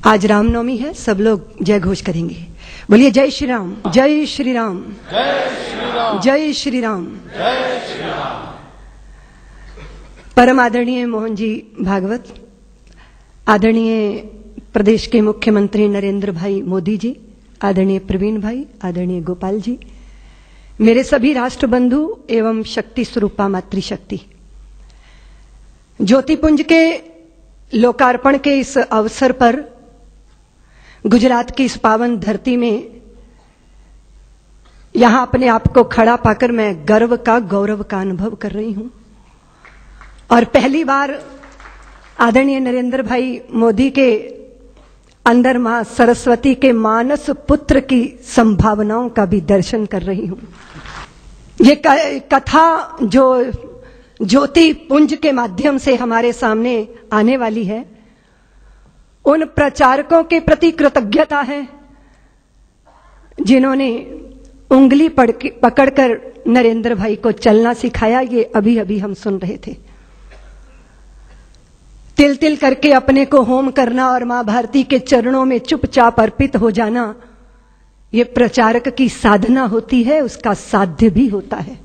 आज रामनवमी है, सब लोग जय घोष करेंगे। बोलिए जय श्री राम, जय श्री राम, जय श्री राम, जय श्री राम। जय श्री राम। परम आदरणीय मोहन जी भागवत, आदरणीय प्रदेश के मुख्यमंत्री नरेंद्र भाई मोदी जी, आदरणीय प्रवीण भाई, आदरणीय गोपाल जी, मेरे सभी राष्ट्र बंधु एवं शक्ति स्वरूपा मातृशक्ति, ज्योतिपुंज के लोकार्पण के इस अवसर पर गुजरात की इस पावन धरती में यहां अपने आप को खड़ा पाकर मैं गर्व का, गौरव का अनुभव कर रही हूं। और पहली बार आदरणीय नरेंद्र भाई मोदी के अंदर मां सरस्वती के मानस पुत्र की संभावनाओं का भी दर्शन कर रही हूं। ये कथा जो ज्योति पुंज के माध्यम से हमारे सामने आने वाली है, उन प्रचारकों के प्रति कृतज्ञता है जिन्होंने उंगली पकड़कर नरेंद्र भाई को चलना सिखाया। ये अभी अभी हम सुन रहे थे। तिल तिल करके अपने को होम करना और मां भारती के चरणों में चुपचाप अर्पित हो जाना, ये प्रचारक की साधना होती है, उसका साध्य भी होता है।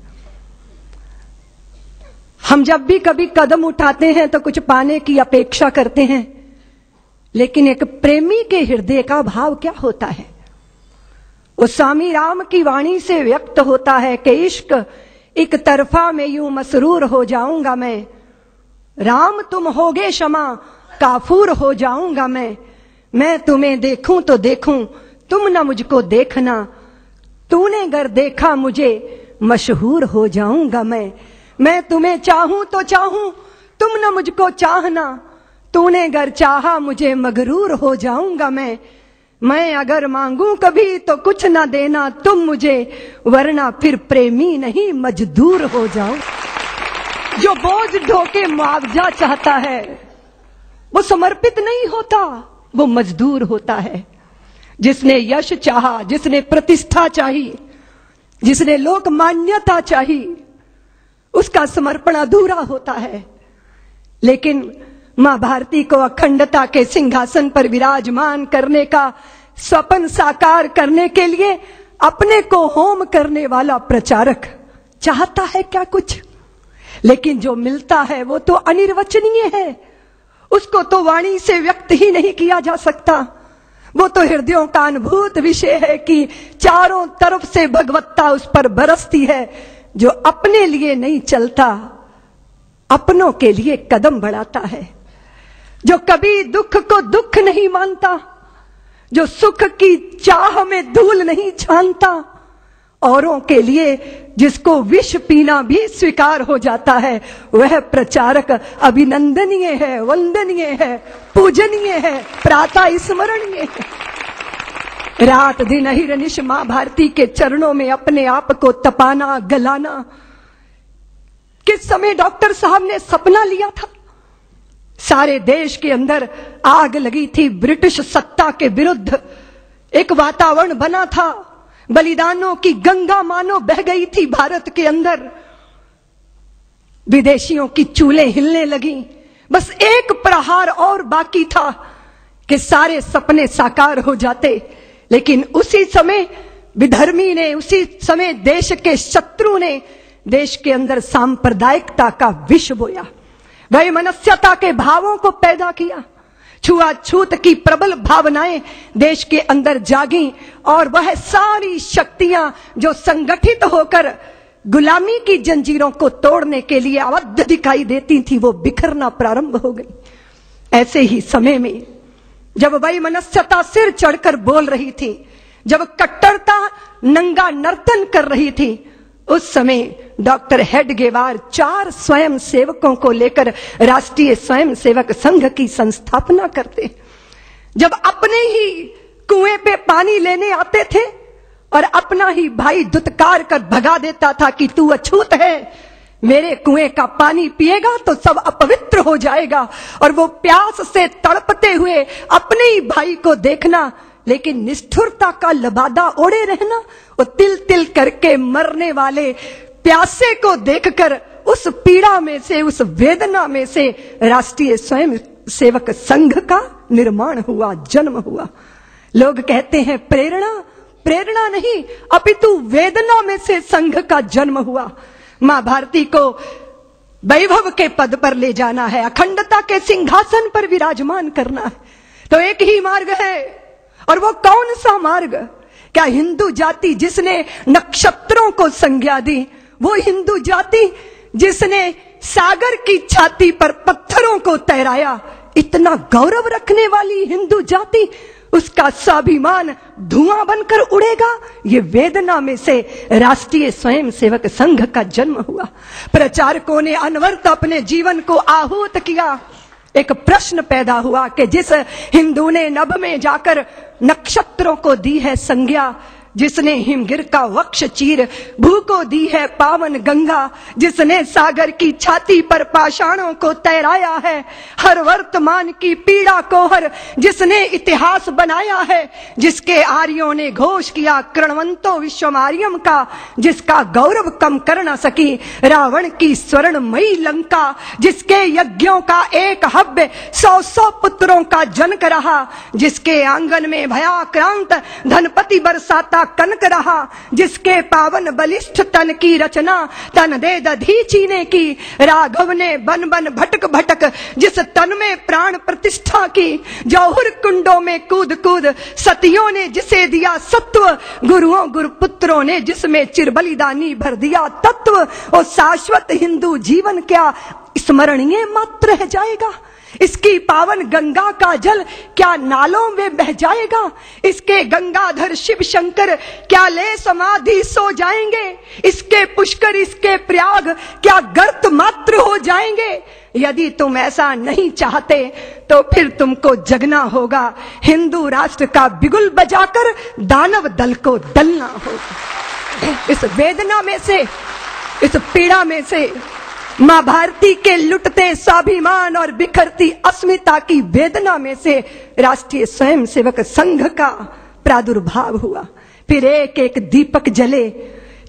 हम जब भी कभी कदम उठाते हैं तो कुछ पाने की अपेक्षा करते हैं, लेकिन एक प्रेमी के हृदय का भाव क्या होता है? वो स्वामी राम की वाणी से व्यक्त होता है कि इश्क एक तरफा में यूं मसरूर हो जाऊंगा मैं, राम तुम होगे क्षमा काफूर हो जाऊंगा मैं तुम्हें देखूं तो देखूं तुम न मुझको देखना, तूने गर देखा मुझे मशहूर हो जाऊंगा मैं तुम्हें चाहूं तो चाहूं तुम न मुझको चाहना, तूने गर चाहा मुझे मगरूर हो जाऊंगा मैं अगर मांगू कभी तो कुछ ना देना तुम मुझे, वरना फिर प्रेमी नहीं मजदूर हो जाऊं। जो बोझ ढोके मुआवजा चाहता है वो समर्पित नहीं होता, वो मजदूर होता है। जिसने यश चाहा, जिसने प्रतिष्ठा चाहिए, जिसने लोक मान्यता चाहिए, उसका समर्पण अधूरा होता है। लेकिन मां भारती को अखंडता के सिंहासन पर विराजमान करने का स्वप्न साकार करने के लिए अपने को होम करने वाला प्रचारक चाहता है क्या कुछ, लेकिन जो मिलता है वो तो अनिर्वचनीय है, उसको तो वाणी से व्यक्त ही नहीं किया जा सकता। वो तो हृदयों का अनुभूत विषय है कि चारों तरफ से भगवत्ता उस पर बरसती है। जो अपने लिए नहीं चलता, अपनों के लिए कदम बढ़ाता है, जो कभी दुख को दुख नहीं मानता, जो सुख की चाह में धूल नहीं छानता, औरों के लिए जिसको विष पीना भी स्वीकार हो जाता है, वह प्रचारक अभिनंदनीय है, वंदनीय है, पूजनीय है, प्रातः स्मरणीय है। रात दिन अहिर्निश मां भारती के चरणों में अपने आप को तपाना, गलाना। किस समय डॉक्टर साहब ने सपना लिया था? सारे देश के अंदर आग लगी थी, ब्रिटिश सत्ता के विरुद्ध एक वातावरण बना था, बलिदानों की गंगा मानो बह गई थी भारत के अंदर, विदेशियों की चूल्हे हिलने लगी। बस एक प्रहार और बाकी था कि सारे सपने साकार हो जाते। लेकिन उसी समय विधर्मी ने, उसी समय देश के शत्रु ने देश के अंदर सांप्रदायिकता का विष बोया, वैमनस्यता के भावों को पैदा किया, छुआछूत की प्रबल भावनाएं देश के अंदर जागी, और वह सारी शक्तियां जो संगठित होकर गुलामी की जंजीरों को तोड़ने के लिए अवद्ध दिखाई देती थी, वो बिखरना प्रारंभ हो गई। ऐसे ही समय में जब वैमनस्यता सिर चढ़कर बोल रही थी, जब कट्टरता नंगा नर्तन कर रही थी, उस समय डॉक्टर हेडगेवार 4 स्वयं सेवकों को लेकर राष्ट्रीय स्वयं सेवक संघ की संस्थापना करते। जब अपने ही कुएं पे पानी लेने आते थे और अपना ही भाई दुत्कार कर भगा देता था कि तू अछूत है, मेरे कुएं का पानी पिएगा तो सब अपवित्र हो जाएगा, और वो प्यास से तड़पते हुए अपने ही भाई को देखना, लेकिन निष्ठुरता का लबादा ओढ़े रहना, वो तिल तिल करके मरने वाले प्यासे को देखकर उस पीड़ा में से, उस वेदना में से राष्ट्रीय स्वयं सेवक संघ का निर्माण हुआ, जन्म हुआ। लोग कहते हैं प्रेरणा, प्रेरणा नहीं अपितु वेदना में से संघ का जन्म हुआ। मां भारती को वैभव के पद पर ले जाना है, अखंडता के सिंहासन पर विराजमान करना है, तो एक ही मार्ग है। और वो कौन सा मार्ग? क्या हिंदू जाति जिसने नक्षत्रों को संज्ञा दी, वो हिंदू जाति जिसने सागर की छाती पर पत्थरों को तैराया, इतना गौरव रखने वाली हिंदू जाति, उसका स्वाभिमान धुआं बनकर उड़ेगा? ये वेदना में से राष्ट्रीय स्वयंसेवक संघ का जन्म हुआ। प्रचारकों ने अनवरत अपने जीवन को आहूत किया। एक प्रश्न पैदा हुआ कि जिस हिंदू ने नभ में जाकर नक्षत्रों को दी है संज्ञा, जिसने हिमगिर का वक्ष चीर भू को दी है पावन गंगा, जिसने सागर की छाती पर पाषाणों को तैराया है, हर वर्तमान की पीड़ा को हर जिसने इतिहास बनाया है, जिसके आर्यों ने घोष किया कृणवंतो विश्वमार्यम का, जिसका गौरव कम कर न सकी रावण की स्वर्णमयी लंका, जिसके यज्ञों का एक हव्य 100 पुत्रों का जनक रहा, जिसके आंगन में भयाक्रांत धनपति बरसाता कनक रहा, जिसके पावन बलिष्ठ तन की रचना तन दे दधीची ने की, राघव ने बन बन भटक भटक जिस तन में प्राण प्रतिष्ठा की, जौहर कुंडों में कूद कूद सतियों ने जिसे दिया सत्व, गुरुओं गुरुपुत्रों ने जिसमें चिरबलिदानी भर दिया तत्व, और शाश्वत हिंदू जीवन क्या स्मरणीय मात्र रह जाएगा? इसकी पावन गंगा का जल क्या नालों में बह जाएगा? इसके गंगाधर शिव शंकर क्या ले समाधि सो जाएंगे? इसके पुष्कर, इसके प्रयाग क्या गर्त मात्र हो जाएंगे? यदि तुम ऐसा नहीं चाहते तो फिर तुमको जगना होगा, हिंदू राष्ट्र का बिगुल बजाकर दानव दल को दलना होगा। इस वेदना में से, इस पीड़ा में से, मां भारती के लुटते स्वाभिमान और बिखरती अस्मिता की वेदना में से राष्ट्रीय स्वयंसेवक संघ का प्रादुर्भाव हुआ। फिर एक एक दीपक जले,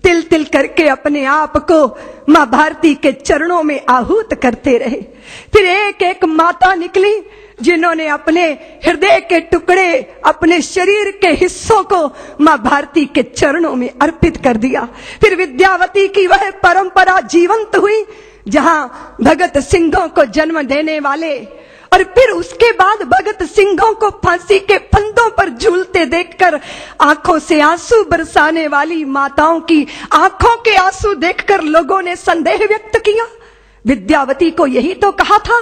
तिल तिल करके अपने आप को मां भारती के चरणों में आहूत करते रहे। फिर एक एक माता निकली जिन्होंने अपने हृदय के टुकड़े, अपने शरीर के हिस्सों को मां भारती के चरणों में अर्पित कर दिया। फिर विद्यावती की वह परंपरा जीवंत हुई जहां भगत सिंहों को जन्म देने वाले, और फिर उसके बाद भगत सिंहों को फांसी के फंदों पर झूलते देखकर आंखों से आंसू बरसाने वाली माताओं की आंखों के आंसू देखकर लोगों ने संदेह व्यक्त किया। विद्यावती को यही तो कहा था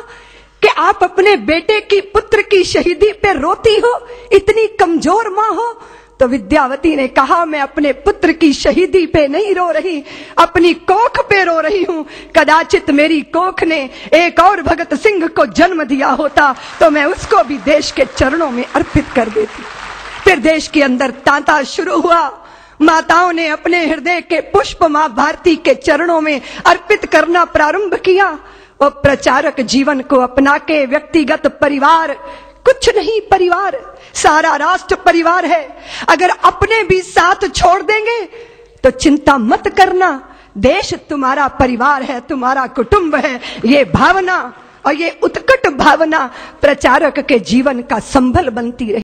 कि आप अपने बेटे की, पुत्र की शहीदी पे रोती हो, इतनी कमजोर मां हो। तो विद्यावती ने कहा, मैं अपने पुत्र की शहीदी पे नहीं रो रही, अपनी कोख पे रो रही हूं। कदाचित मेरी कोख ने एक और भगत सिंह को जन्म दिया होता तो मैं उसको भी देश के चरणों में अर्पित कर देती। फिर देश के अंदर तांता शुरू हुआ। माताओं ने अपने हृदय के पुष्प मां भारती के चरणों में अर्पित करना प्रारंभ किया। वो प्रचारक जीवन को अपना के व्यक्तिगत परिवार कुछ नहीं, परिवार सारा राष्ट्र परिवार है। अगर अपने भी साथ छोड़ देंगे तो चिंता मत करना, देश तुम्हारा परिवार है, तुम्हारा कुटुंब है। ये भावना और ये उत्कट भावना प्रचारक के जीवन का संबल बनती रही।